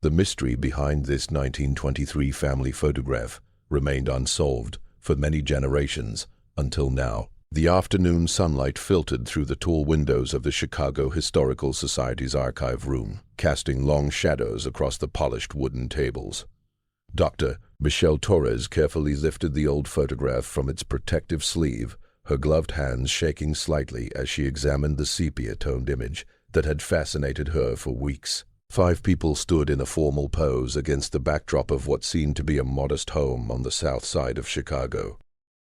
The mystery behind this 1923 family photograph remained unsolved for many generations until now. The afternoon sunlight filtered through the tall windows of the Chicago Historical Society's archive room, casting long shadows across the polished wooden tables. Dr. Michelle Torres carefully lifted the old photograph from its protective sleeve, her gloved hands shaking slightly as she examined the sepia-toned image that had fascinated her for weeks. 5 people stood in a formal pose against the backdrop of what seemed to be a modest home on the south side of Chicago.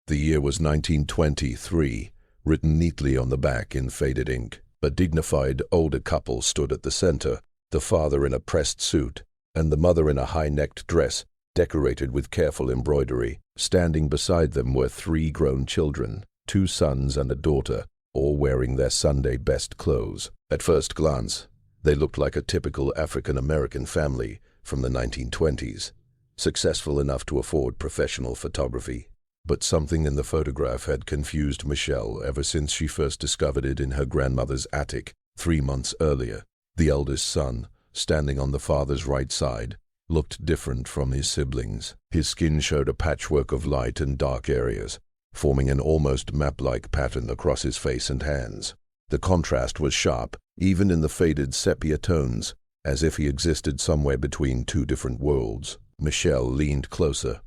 The year was 1923, written neatly on the back in faded ink. A dignified older couple stood at the center, the father in a pressed suit and the mother in a high-necked dress decorated with careful embroidery. Standing beside them were 3 grown children, 2 sons and a daughter, all wearing their Sunday best clothes. At first glance, they looked like a typical African-American family from the 1920s, successful enough to afford professional photography. But something in the photograph had confused Michelle ever since she first discovered it in her grandmother's attic 3 months earlier. The eldest son, standing on the father's right side, looked different from his siblings. His skin showed a patchwork of light and dark areas, forming an almost map-like pattern across his face and hands. The contrast was sharp, even in the faded sepia tones, as if he existed somewhere between 2 different worlds. Michelle leaned closer,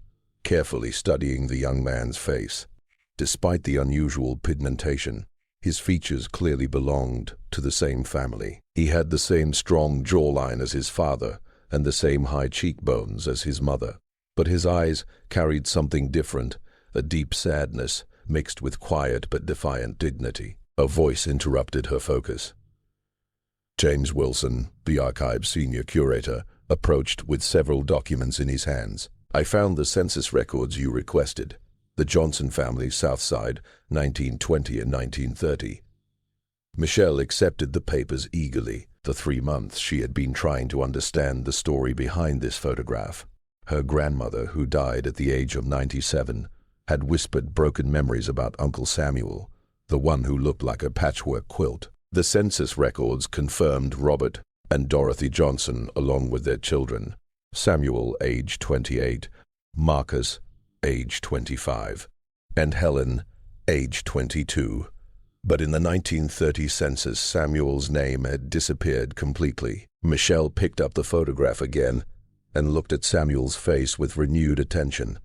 carefully studying the young man's face. Despite the unusual pigmentation, his features clearly belonged to the same family. He had the same strong jawline as his father and the same high cheekbones as his mother. But his eyes carried something different, a deep sadness mixed with quiet but defiant dignity. A voice interrupted her focus. James Wilson, the archive's senior curator, approached with several documents in his hands. "I found the census records you requested. The Johnson family's South Side, 1920 and 1930. Michelle accepted the papers eagerly. For 3 months she had been trying to understand the story behind this photograph. Her grandmother, who died at the age of 97, had whispered broken memories about Uncle Samuel, the one who looked like a patchwork quilt. The census records confirmed Robert and Dorothy Johnson along with their children, Samuel, age 28, Marcus, age 25, and Helen, age 22. But in the 1930 census, Samuel's name had disappeared completely. Michelle picked up the photograph again and looked at Samuel's face with renewed attention.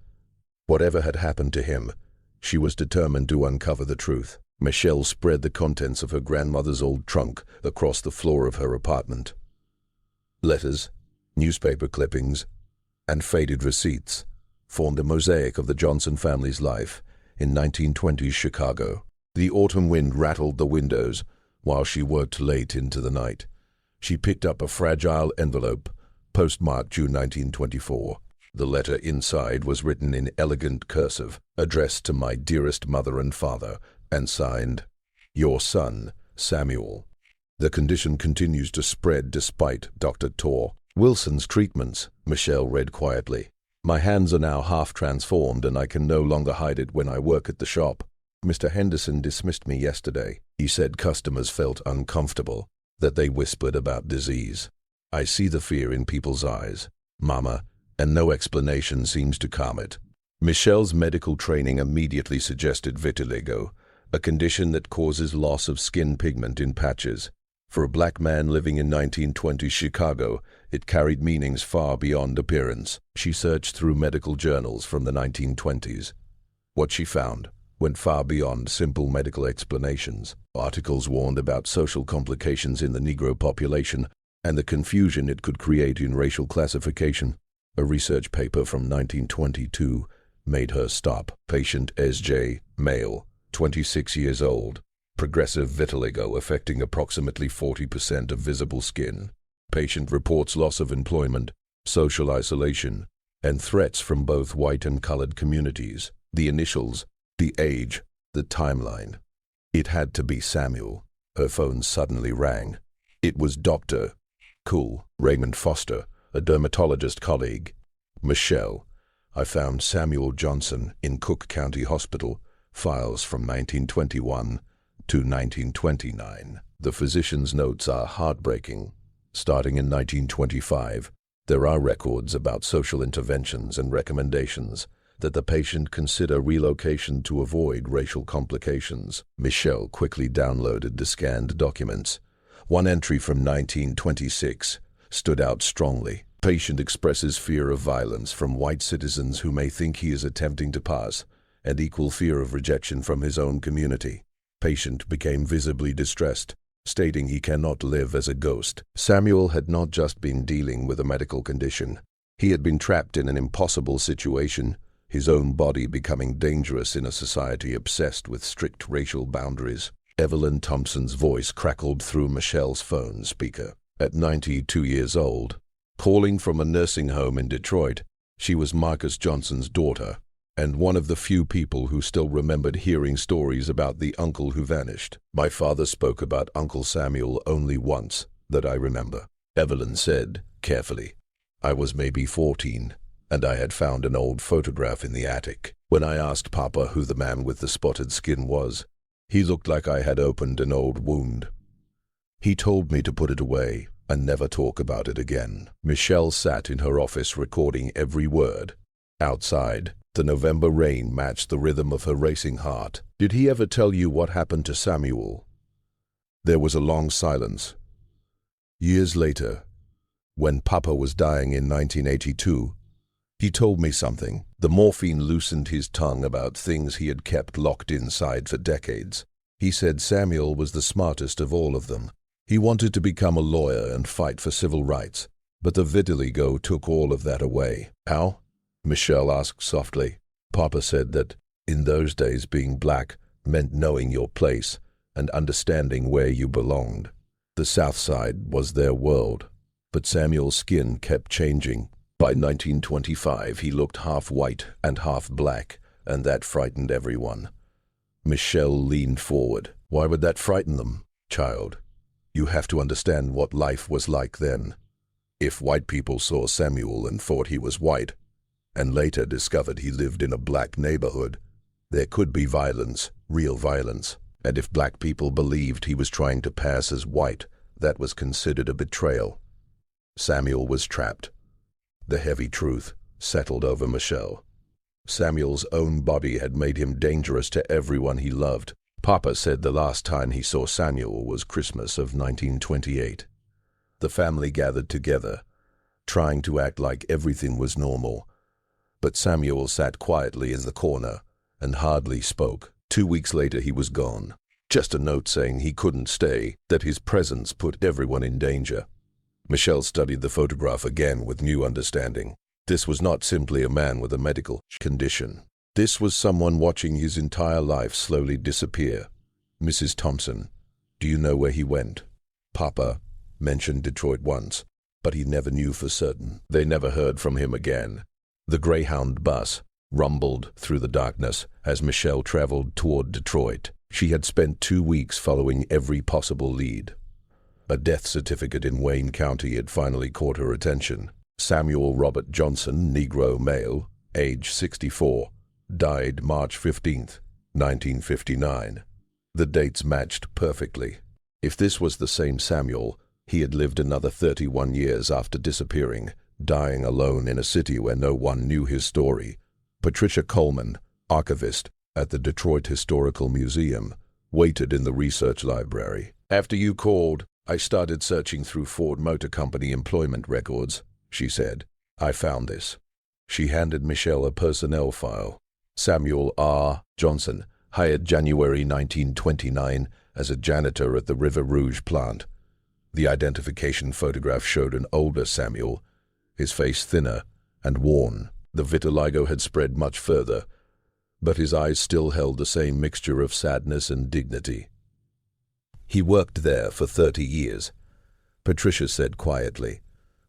Whatever had happened to him, she was determined to uncover the truth. Michelle spread the contents of her grandmother's old trunk across the floor of her apartment. Letters, newspaper clippings, and faded receipts formed a mosaic of the Johnson family's life in 1920s Chicago. The autumn wind rattled the windows while she worked late into the night. She picked up a fragile envelope, postmarked June 1924. The letter inside was written in elegant cursive, addressed to my dearest mother and father, and signed, "Your son, Samuel." "The condition continues to spread despite Dr. Wilson's treatments," Michelle read quietly. "My hands are now half transformed and I can no longer hide it when I work at the shop. Mr. Henderson dismissed me yesterday. He said customers felt uncomfortable, that they whispered about disease. I see the fear in people's eyes, Mama, and no explanation seems to calm it." Michelle's medical training immediately suggested vitiligo, a condition that causes loss of skin pigment in patches. For a black man living in 1920s Chicago, it carried meanings far beyond appearance. She searched through medical journals from the 1920s. What she found went far beyond simple medical explanations. Articles warned about social complications in the Negro population and the confusion it could create in racial classification. A research paper from 1922 made her stop. Patient S.J., male, 26 years old. Progressive vitiligo affecting approximately 40% of visible skin. Patient reports loss of employment, social isolation, and threats from both white and colored communities. The initials, the age, the timeline. It had to be Samuel. Her phone suddenly rang. It was Dr. Raymond Foster, a dermatologist colleague. "Michelle, I found Samuel Johnson in Cook County Hospital, files from 1921 to 1929. The physician's notes are heartbreaking. Starting in 1925, There are records about social interventions and recommendations that the patient consider relocation to avoid racial complications. Michelle quickly downloaded the scanned documents. One entry from 1926 stood out strongly. Patient expresses fear of violence from white citizens who may think he is attempting to pass, and equal fear of rejection from his own community. Patient became visibly distressed, stating he cannot live as a ghost. Samuel had not just been dealing with a medical condition. He had been trapped in an impossible situation, his own body becoming dangerous in a society obsessed with strict racial boundaries. Evelyn Thompson's voice crackled through Michelle's phone speaker. At 92 years old, calling from a nursing home in Detroit, she was Marcus Johnson's daughter, and one of the few people who still remembered hearing stories about the uncle who vanished. My father spoke about Uncle Samuel only once, that I remember, Evelyn said, carefully. I was maybe 14, and I had found an old photograph in the attic. When I asked Papa who the man with the spotted skin was, he looked like I had opened an old wound. He told me to put it away and never talk about it again. Michelle sat in her office recording every word. Outside, the November rain matched the rhythm of her racing heart. Did he ever tell you what happened to Samuel? There was a long silence. Years later, when Papa was dying in 1982, he told me something. The morphine loosened his tongue about things he had kept locked inside for decades. He said Samuel was the smartest of all of them. He wanted to become a lawyer and fight for civil rights, but the vitiligo took all of that away. How? Michelle asked softly. Papa said that, in those days, being black meant knowing your place and understanding where you belonged. The South Side was their world, but Samuel's skin kept changing. By 1925, he looked half white and half black, and that frightened everyone. Michelle leaned forward. Why would that frighten them? Child, you have to understand what life was like then. If white people saw Samuel and thought he was white, and later discovered he lived in a black neighborhood, there could be violence, real violence. And if black people believed he was trying to pass as white, that was considered a betrayal. Samuel was trapped. The heavy truth settled over Michelle. Samuel's own body had made him dangerous to everyone he loved. Papa said the last time he saw Samuel was Christmas of 1928. The family gathered together, trying to act like everything was normal. But Samuel sat quietly in the corner and hardly spoke. 2 weeks later he was gone. Just a note saying he couldn't stay, that his presence put everyone in danger. Michelle studied the photograph again with new understanding. This was not simply a man with a medical condition. This was someone watching his entire life slowly disappear. Mrs. Thompson, do you know where he went? Papa mentioned Detroit once, but he never knew for certain. They never heard from him again. The Greyhound bus rumbled through the darkness as Michelle traveled toward Detroit. She had spent 2 weeks following every possible lead. A death certificate in Wayne County had finally caught her attention. Samuel Robert Johnson, Negro male, age 64, died March 15, 1959. The dates matched perfectly. If this was the same Samuel, he had lived another 31 years after disappearing, dying alone in a city where no one knew his story. Patricia Coleman, archivist at the Detroit Historical Museum, waited in the research library. After you called, I started searching through Ford Motor Company employment records, she said. I found this. She handed Michelle a personnel file. Samuel R. Johnson, hired January 1929 as a janitor at the River Rouge plant. The identification photograph showed an older Samuel, his face thinner and worn. The vitiligo had spread much further, but his eyes still held the same mixture of sadness and dignity. He worked there for 30 years, Patricia said quietly.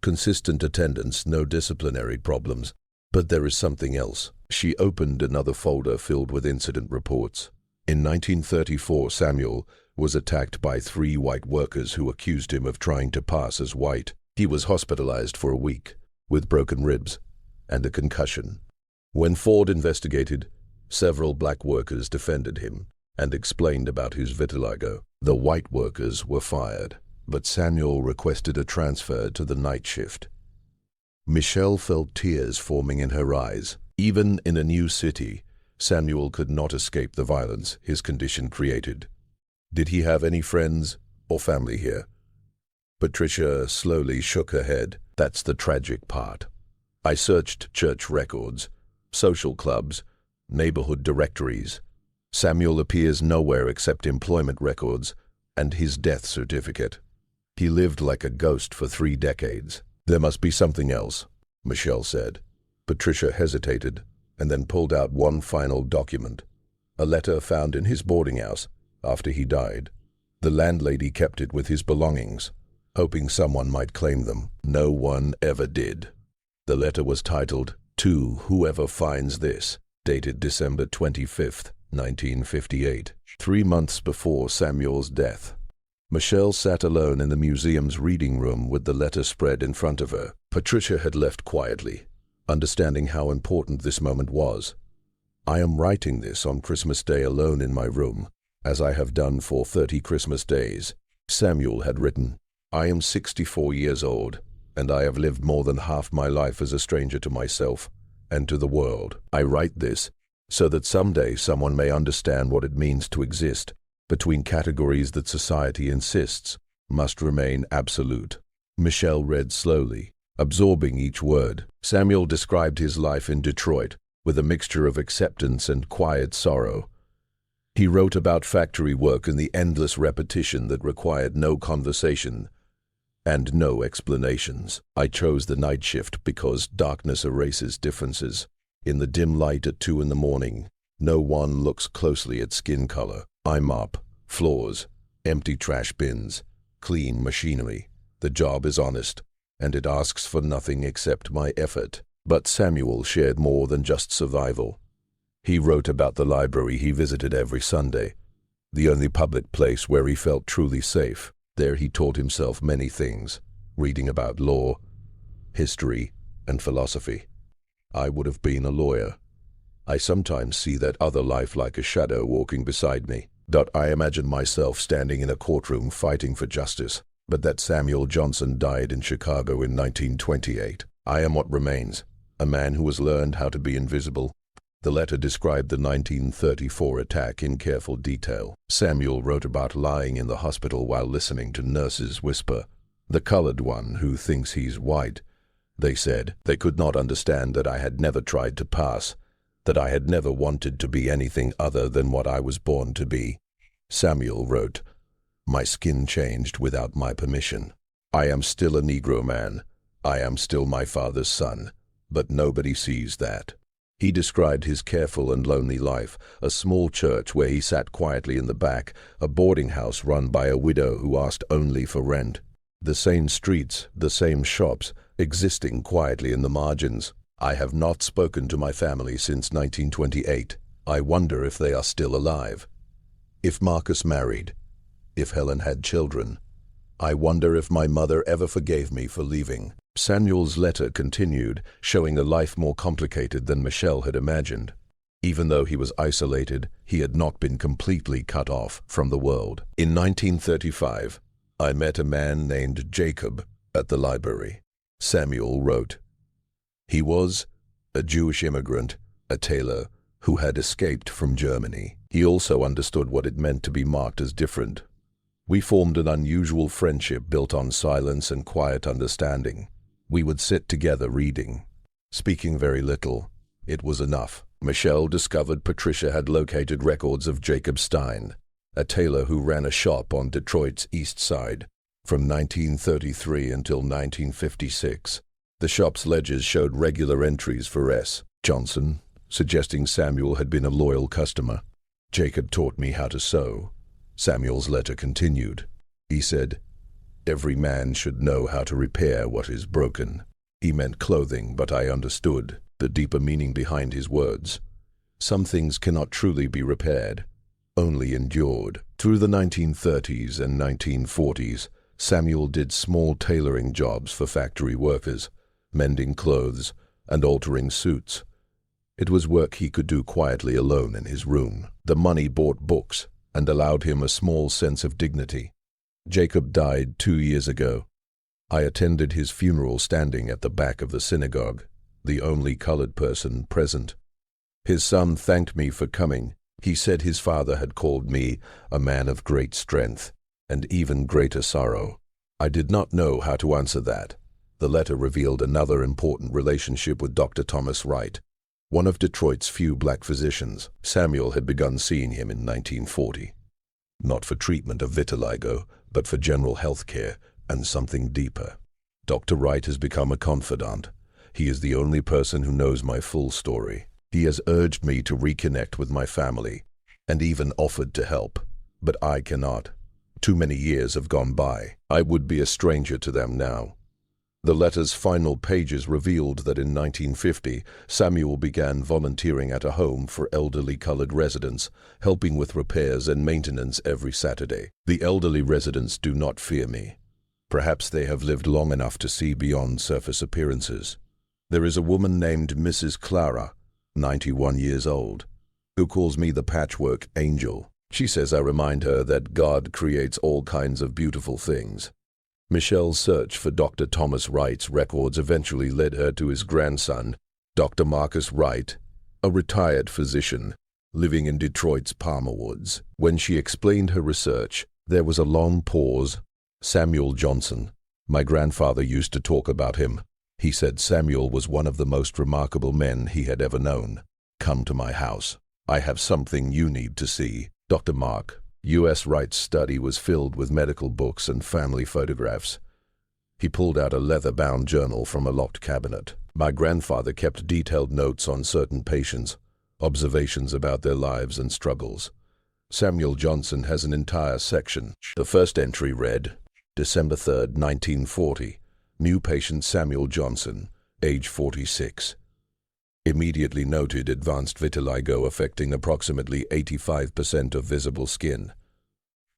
Consistent attendance, no disciplinary problems. But there is something else. She opened another folder filled with incident reports. In 1934, Samuel was attacked by 3 white workers who accused him of trying to pass as white. He was hospitalized for a week with broken ribs and a concussion. When Ford investigated, several black workers defended him and explained about his vitiligo. The white workers were fired, but Samuel requested a transfer to the night shift. Michelle felt tears forming in her eyes. Even in a new city, Samuel could not escape the violence his condition created. Did he have any friends or family here? Patricia slowly shook her head. That's the tragic part. I searched church records, social clubs, neighborhood directories. Samuel appears nowhere except employment records and his death certificate. He lived like a ghost for 3 decades. There must be something else, Michelle said. Patricia hesitated and then pulled out one final document, a letter found in his boarding house after he died. The landlady kept it with his belongings, hoping someone might claim them. No one ever did. The letter was titled, "To Whoever Finds This," dated December 25th, 1958, 3 months before Samuel's death. Michelle sat alone in the museum's reading room with the letter spread in front of her. Patricia had left quietly, understanding how important this moment was. I am writing this on Christmas Day alone in my room, as I have done for 30 Christmas days. Samuel had written, I am 64 years old, and I have lived more than half my life as a stranger to myself and to the world. I write this so that someday someone may understand what it means to exist between categories that society insists must remain absolute. Michelle read slowly, absorbing each word. Samuel described his life in Detroit with a mixture of acceptance and quiet sorrow. He wrote about factory work and the endless repetition that required no conversation and no explanations. I chose the night shift because darkness erases differences. In the dim light at 2 in the morning, no one looks closely at skin color. I mop floors, empty trash bins, clean machinery. The job is honest, and it asks for nothing except my effort. But Samuel shared more than just survival. He wrote about the library he visited every Sunday, the only public place where he felt truly safe. There he taught himself many things, reading about law, history, and philosophy. I would have been a lawyer. I sometimes see that other life like a shadow walking beside me. I imagine myself standing in a courtroom fighting for justice, but that Samuel Johnson died in Chicago in 1928. I am what remains, a man who has learned how to be invisible. The letter described the 1934 attack in careful detail. Samuel wrote about lying in the hospital while listening to nurses whisper, "The colored one who thinks he's white." They said they could not understand that I had never tried to pass, that I had never wanted to be anything other than what I was born to be. Samuel wrote, "My skin changed without my permission. I am still a Negro man. I am still my father's son, but nobody sees that." He described his careful and lonely life, a small church where he sat quietly in the back, a boarding house run by a widow who asked only for rent. The same streets, the same shops, existing quietly in the margins. I have not spoken to my family since 1928. I wonder if they are still alive. If Marcus married, if Helen had children. I wonder if my mother ever forgave me for leaving. Samuel's letter continued, showing a life more complicated than Michelle had imagined. Even though he was isolated, he had not been completely cut off from the world. In 1935, I met a man named Jacob at the library. Samuel wrote, he was a Jewish immigrant, a tailor, who had escaped from Germany. He also understood what it meant to be marked as different. We formed an unusual friendship built on silence and quiet understanding. We would sit together reading, speaking very little. It was enough. Michelle discovered Patricia had located records of Jacob Stein, a tailor who ran a shop on Detroit's East Side, from 1933 until 1956. The shop's ledgers showed regular entries for S. Johnson, suggesting Samuel had been a loyal customer. Jacob taught me how to sew. Samuel's letter continued. He said, every man should know how to repair what is broken. He meant clothing, but I understood the deeper meaning behind his words. Some things cannot truly be repaired, only endured. Through the 1930s and 1940s, Samuel did small tailoring jobs for factory workers, mending clothes and altering suits. It was work he could do quietly alone in his room. The money bought books and allowed him a small sense of dignity. Jacob died 2 years ago. I attended his funeral standing at the back of the synagogue, the only colored person present. His son thanked me for coming. He said his father had called me a man of great strength and even greater sorrow. I did not know how to answer that. The letter revealed another important relationship with Dr. Thomas Wright, one of Detroit's few black physicians. Samuel had begun seeing him in 1940, not for treatment of vitiligo, but for general health care and something deeper. Dr. Wright has become a confidant. He is the only person who knows my full story. He has urged me to reconnect with my family and even offered to help, but I cannot. Too many years have gone by. I would be a stranger to them now. The letter's final pages revealed that in 1950, Samuel began volunteering at a home for elderly colored residents, helping with repairs and maintenance every Saturday. The elderly residents do not fear me. Perhaps they have lived long enough to see beyond surface appearances. There is a woman named Mrs. Clara, 91 years old, who calls me the patchwork angel. She says I remind her that God creates all kinds of beautiful things. Michelle's search for Dr. Thomas Wright's records eventually led her to his grandson, Dr. Marcus Wright, a retired physician living in Detroit's Palmer Woods. When she explained her research, there was a long pause. Samuel Johnson. My grandfather used to talk about him. He said Samuel was one of the most remarkable men he had ever known. Come to my house. I have something you need to see. Dr. Mark. U.S. Wright's study was filled with medical books and family photographs. He pulled out a leather-bound journal from a locked cabinet. My grandfather kept detailed notes on certain patients, observations about their lives and struggles. Samuel Johnson has an entire section. The first entry read, December 3rd, 1940. New patient Samuel Johnson, age 46. Immediately noted advanced vitiligo affecting approximately 85% of visible skin.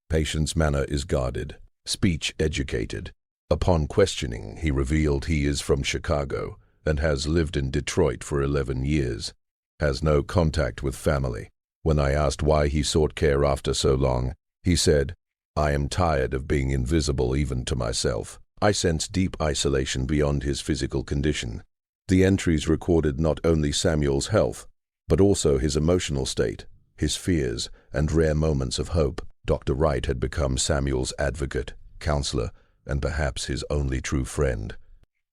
Patient's manner is guarded, speech educated. Upon questioning, he revealed he is from Chicago and has lived in Detroit for 11 years, has no contact with family. When I asked why he sought care after so long, he said, I am tired of being invisible even to myself. I sense deep isolation beyond his physical condition. The entries recorded not only Samuel's health, but also his emotional state, his fears, and rare moments of hope. Dr. Wright had become Samuel's advocate, counselor, and perhaps his only true friend.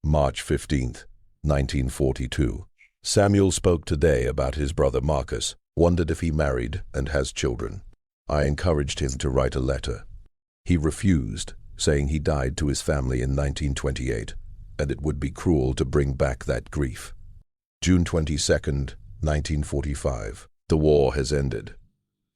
March 15th, 1942. Samuel spoke today about his brother Marcus, wondered if he married and has children. I encouraged him to write a letter. He refused, saying he died to his family in 1928. And it would be cruel to bring back that grief. June 22nd, 1945. The war has ended.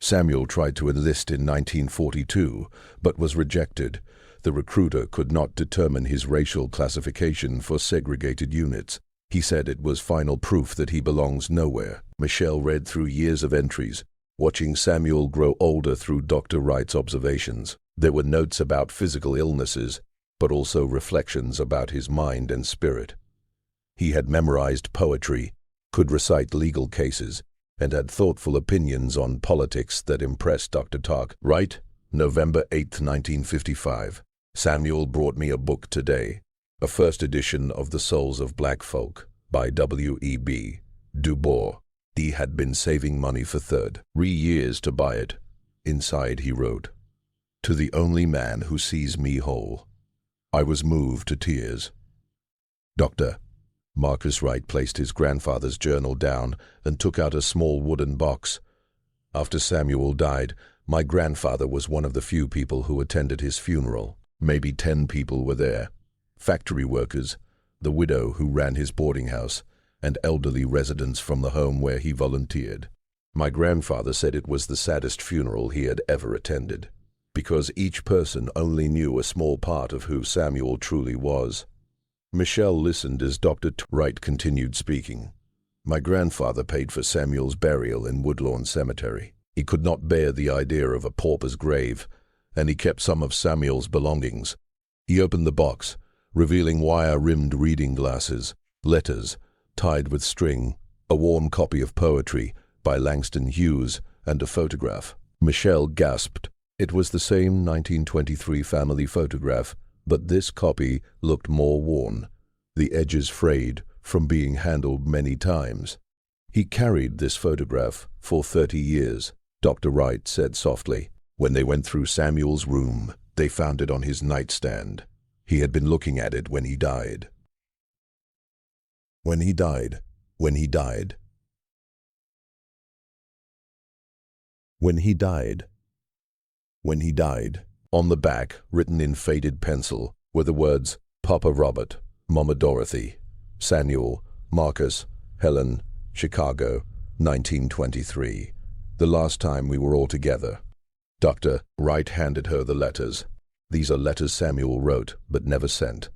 Samuel tried to enlist in 1942, but was rejected. The recruiter could not determine his racial classification for segregated units. He said it was final proof that he belongs nowhere. Michelle read through years of entries, watching Samuel grow older through Dr. Wright's observations. There were notes about physical illnesses, but also reflections about his mind and spirit. He had memorized poetry, could recite legal cases, and had thoughtful opinions on politics that impressed Dr. Wright. November 8, 1955. Samuel brought me a book today, a first edition of The Souls of Black Folk by W.E.B. Du Bois. He had been saving money for 3 years to buy it. Inside he wrote, To the only man who sees me whole. I was moved to tears. Dr. Marcus Wright placed his grandfather's journal down and took out a small wooden box. After Samuel died, my grandfather was one of the few people who attended his funeral. Maybe 10 people were there. Factory workers, the widow who ran his boarding house, and elderly residents from the home where he volunteered. My grandfather said it was the saddest funeral he had ever attended, because each person only knew a small part of who Samuel truly was. Michelle listened as Dr. Wright continued speaking. My grandfather paid for Samuel's burial in Woodlawn Cemetery. He could not bear the idea of a pauper's grave, and he kept some of Samuel's belongings. He opened the box, revealing wire-rimmed reading glasses, letters tied with string, a warm copy of poetry by Langston Hughes, and a photograph. Michelle gasped. It was the same 1923 family photograph but this copy looked more worn, the edges frayed from being handled many times. "He carried this photograph for 30 years, Dr. Wright said softly. When they went through Samuel's room, they found it on his nightstand. He had been looking at it when he died. When he died. When he died. When he died. When he died." On the back, written in faded pencil, were the words Papa Robert, Mama Dorothy, Samuel, Marcus, Helen, Chicago, 1923. The last time we were all together. Dr. Wright handed her the letters. "These are letters Samuel wrote but never sent,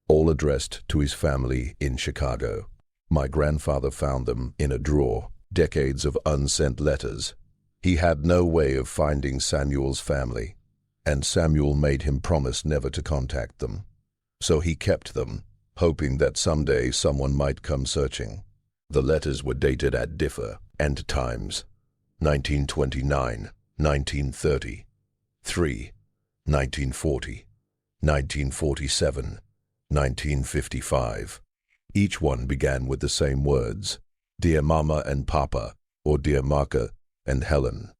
all addressed to his family in Chicago. My grandfather found them in a drawer, decades of unsent letters. He had no way of finding Samuel's family, and Samuel made him promise never to contact them. So he kept them, hoping that someday someone might come searching. The letters were dated at differ and times: 1929, 1930, 3, 1940, 1947, 1955. Each one began with the same words, Dear Mama and Papa, or Dear Marca and Helen.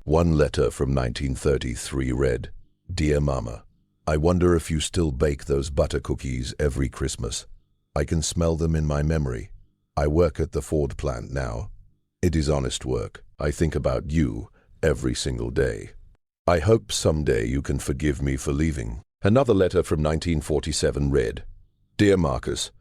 One letter from 1933 read, Dear Mama, I wonder if you still bake those butter cookies every Christmas. I can smell them in my memory. I work at the Ford plant now. It is honest work. I think about you every single day. I hope someday you can forgive me for leaving. Another letter from 1947 read, Dear Marcus,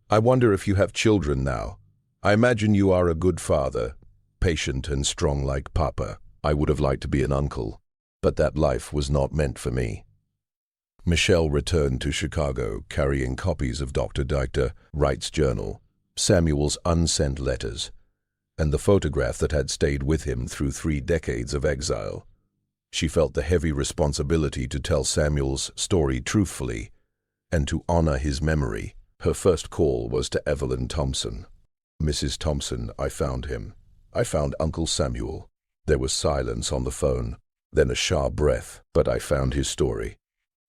I wonder if you have children now. I imagine you are a good father, patient and strong like Papa. I would have liked to be an uncle, but that life was not meant for me. Michelle returned to Chicago carrying copies of Dr. Wright's journal, Samuel's unsent letters, and the photograph that had stayed with him through 3 decades of exile. She felt the heavy responsibility to tell Samuel's story truthfully and to honor his memory. Her first call was to Evelyn Thompson. Mrs. Thompson, I found him. I found Uncle Samuel. There was silence on the phone, then a sharp breath, but I found his story.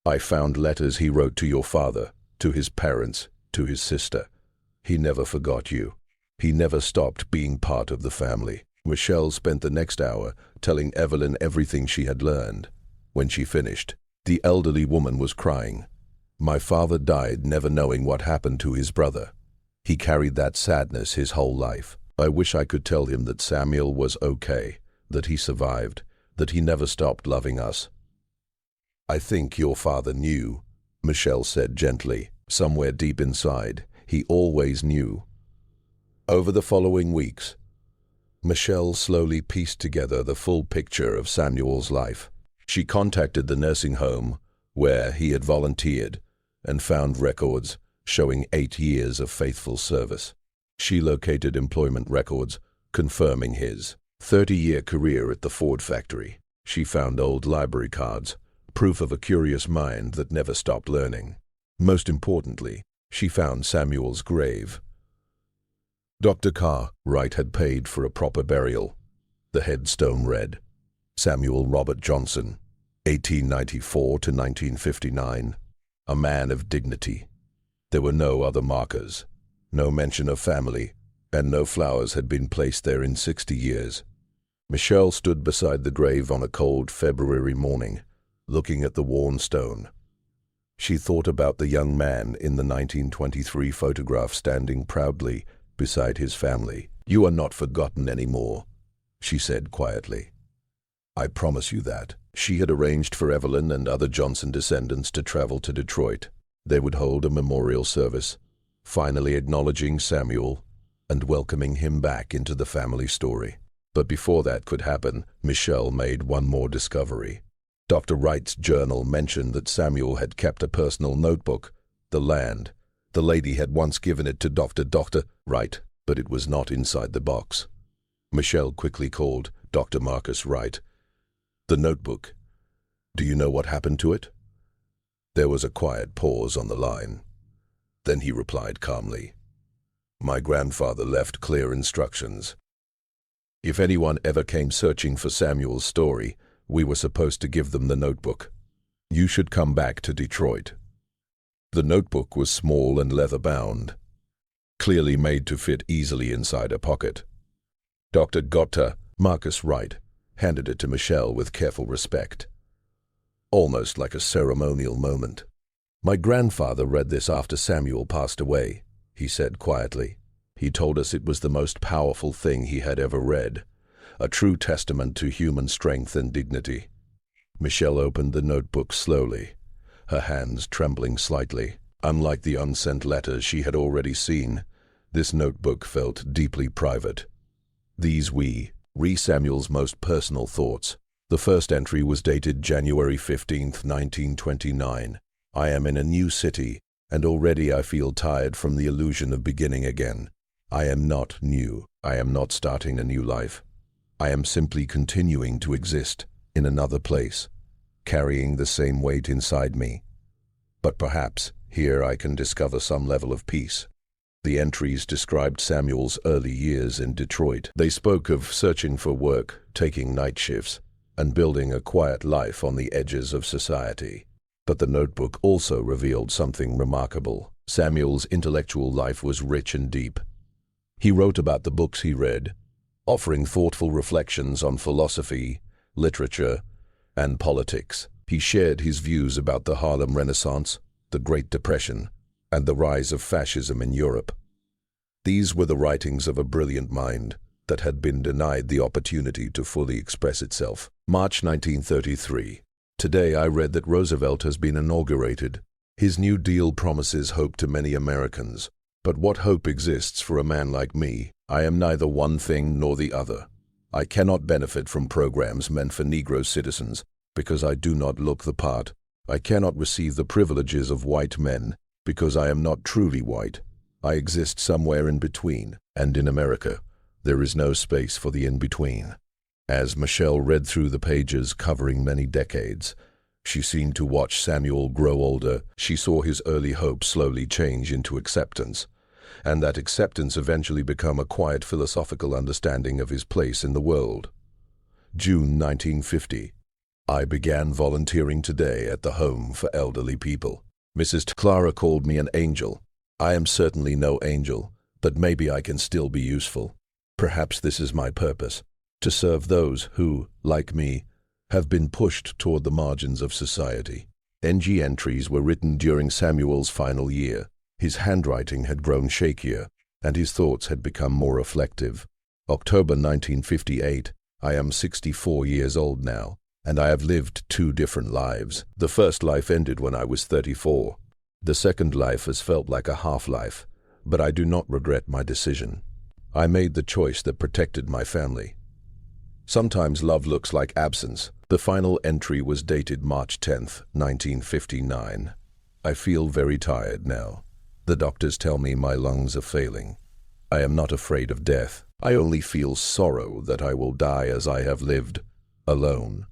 I found letters he wrote to your father, to his parents, to his sister. He never forgot you. He never stopped being part of the family. Michelle spent the next hour telling Evelyn everything she had learned. When she finished, the elderly woman was crying. My father died never knowing what happened to his brother. He carried that sadness his whole life. I wish I could tell him that Samuel was okay, that he survived, that he never stopped loving us. I think your father knew, Michelle said gently. Somewhere deep inside, he always knew. Over the following weeks, Michelle slowly pieced together the full picture of Samuel's life. She contacted the nursing home where he had volunteered and found records showing 8 years of faithful service. She located employment records confirming his 30-year career at the Ford factory. She found old library cards, proof of a curious mind that never stopped learning. Most importantly, she found Samuel's grave. Dr. Wright had paid for a proper burial. The headstone read, Samuel Robert Johnson, 1894 to 1959, a man of dignity. There were no other markers, no mention of family, and no flowers had been placed there in 60 years. Michelle stood beside the grave on a cold February morning, looking at the worn stone. She thought about the young man in the 1923 photograph standing proudly beside his family. You are not forgotten anymore, she said quietly. I promise you that. She had arranged for Evelyn and other Johnson descendants to travel to Detroit. They would hold a memorial service, finally acknowledging Samuel and welcoming him back into the family story. But before that could happen, Michelle made one more discovery. Dr. Wright's journal mentioned that Samuel had kept a personal notebook, the land. The lady had once given it to Dr. Wright, but it was not inside the box. Michelle quickly called Dr. Marcus Wright. The notebook. Do you know what happened to it? There was a quiet pause on the line. Then he replied calmly, My grandfather left clear instructions. If anyone ever came searching for Samuel's story, we were supposed to give them the notebook. You should come back to Detroit. The notebook was small and leather-bound, clearly made to fit easily inside a pocket. Dr. Gotta, Marcus Wright, handed it to Michelle with careful respect, almost like a ceremonial moment. My grandfather read this after Samuel passed away, he said quietly. He told us it was the most powerful thing he had ever read, a true testament to human strength and dignity. Michelle opened the notebook slowly, her hands trembling slightly. Unlike the unsent letters she had already seen, this notebook felt deeply private. These were Samuel's most personal thoughts. The first entry was dated January 15th, 1929. I am in a new city, and already I feel tired from the illusion of beginning again. I am not new. I am not starting a new life. I am simply continuing to exist in another place, carrying the same weight inside me. But perhaps here I can discover some level of peace. The entries described Samuel's early years in Detroit. They spoke of searching for work, taking night shifts, and building a quiet life on the edges of society. But the notebook also revealed something remarkable. Samuel's intellectual life was rich and deep. He wrote about the books he read, offering thoughtful reflections on philosophy, literature, and politics. He shared his views about the Harlem Renaissance, the Great Depression, and the rise of fascism in Europe. These were the writings of a brilliant mind that had been denied the opportunity to fully express itself. March 1933. Today I read that Roosevelt has been inaugurated. His New Deal promises hope to many Americans. But what hope exists for a man like me? I am neither one thing nor the other. I cannot benefit from programs meant for Negro citizens because I do not look the part. I cannot receive the privileges of white men because I am not truly white. I exist somewhere in between, and in America, there is no space for the in-between. As Michelle read through the pages covering many decades, she seemed to watch Samuel grow older. She saw his early hopes slowly change into acceptance, and that acceptance eventually become a quiet philosophical understanding of his place in the world. June 1950. I began volunteering today at the Home for Elderly People. Mrs. Clara called me an angel. I am certainly no angel, but maybe I can still be useful. Perhaps this is my purpose, to serve those who, like me, have been pushed toward the margins of society. NG entries were written during Samuel's final year. His handwriting had grown shakier, and his thoughts had become more reflective. October 1958. I am 64 years old now, and I have lived 2 different lives. The first life ended when I was 34. The second life has felt like a half-life, but I do not regret my decision. I made the choice that protected my family. Sometimes love looks like absence. The final entry was dated March 10th, 1959. I feel very tired now. The doctors tell me my lungs are failing. I am not afraid of death. I only feel sorrow that I will die as I have lived, alone.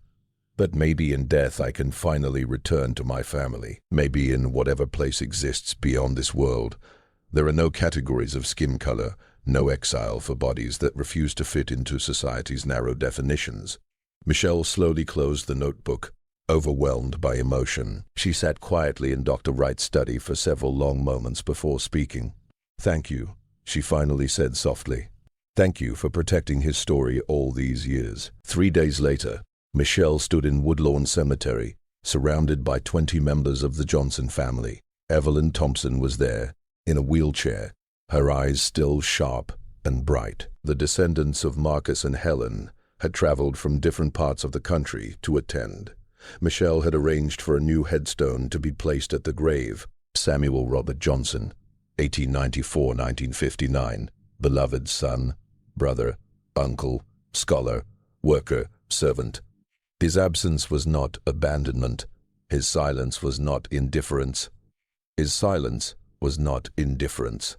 But maybe in death I can finally return to my family. Maybe in whatever place exists beyond this world. There are no categories of skin color, no exile for bodies that refuse to fit into society's narrow definitions. Michelle slowly closed the notebook, overwhelmed by emotion. She sat quietly in Dr. Wright's study for several long moments before speaking. "Thank you," she finally said softly. "Thank you for protecting his story all these years." 3 days later, Michelle stood in Woodlawn Cemetery, surrounded by 20 members of the Johnson family. Evelyn Thompson was there, in a wheelchair, her eyes still sharp and bright. The descendants of Marcus and Helen had traveled from different parts of the country to attend. Michelle had arranged for a new headstone to be placed at the grave. Samuel Robert Johnson, 1894-1959, beloved son, brother, uncle, scholar, worker, servant. His absence was not abandonment. His silence was not indifference. His silence was not indifference.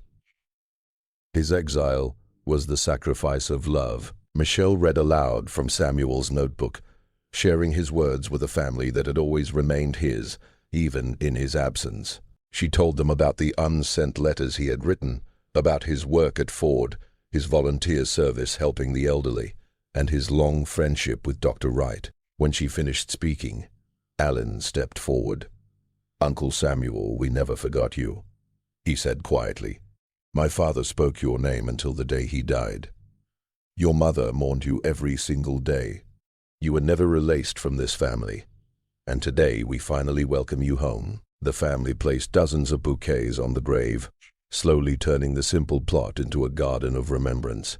His exile was the sacrifice of love. Michelle read aloud from Samuel's notebook, sharing his words with a family that had always remained his, even in his absence. She told them about the unsent letters he had written, about his work at Ford, his volunteer service helping the elderly, and his long friendship with Dr. Wright. When she finished speaking, Alan stepped forward. "Uncle Samuel, we never forgot you," he said quietly. "My father spoke your name until the day he died. Your mother mourned you every single day. You were never released from this family. And today we finally welcome you home." The family placed dozens of bouquets on the grave, slowly turning the simple plot into a garden of remembrance.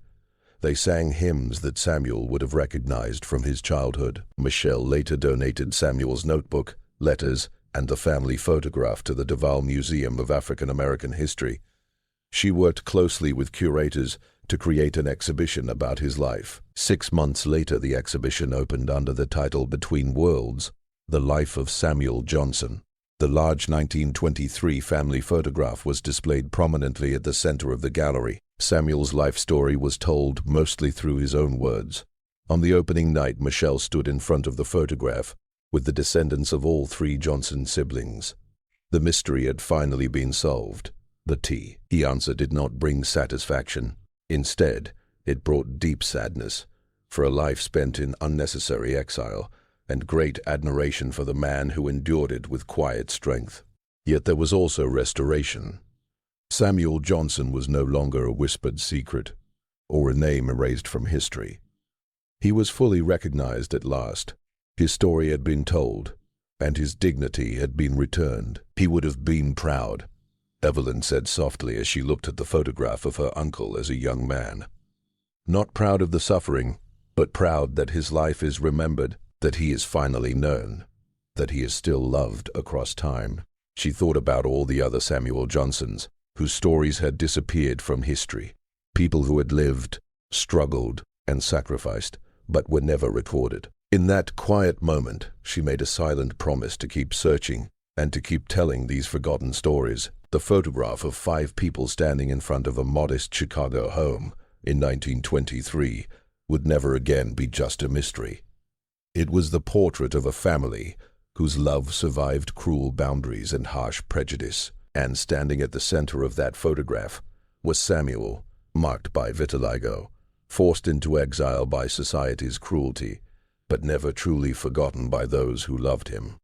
They sang hymns that Samuel would have recognized from his childhood. Michelle later donated Samuel's notebook, letters, and the family photograph to the Duval Museum of African American History. She worked closely with curators to create an exhibition about his life. 6 months later, the exhibition opened under the title Between Worlds: The Life of Samuel Johnson. The large 1923 family photograph was displayed prominently at the center of the gallery. Samuel's life story was told mostly through his own words. On the opening night, Michelle stood in front of the photograph with the descendants of all 3 Johnson siblings. The mystery had finally been solved. The tea, he answered, did not bring satisfaction. Instead, it brought deep sadness for a life spent in unnecessary exile, and great admiration for the man who endured it with quiet strength. Yet there was also restoration. Samuel Johnson was no longer a whispered secret, or a name erased from history. He was fully recognized at last. His story had been told, and his dignity had been returned. He would have been proud, Evelyn said softly as she looked at the photograph of her uncle as a young man. Not proud of the suffering, but proud that his life is remembered, that he is finally known, that he is still loved across time. She thought about all the other Samuel Johnsons whose stories had disappeared from history, people who had lived, struggled, and sacrificed, but were never recorded. In that quiet moment, she made a silent promise to keep searching and to keep telling these forgotten stories. The photograph of 5 people standing in front of a modest Chicago home in 1923 would never again be just a mystery. It was the portrait of a family whose love survived cruel boundaries and harsh prejudice. And standing at the center of that photograph was Samuel, marked by vitiligo, forced into exile by society's cruelty, but never truly forgotten by those who loved him.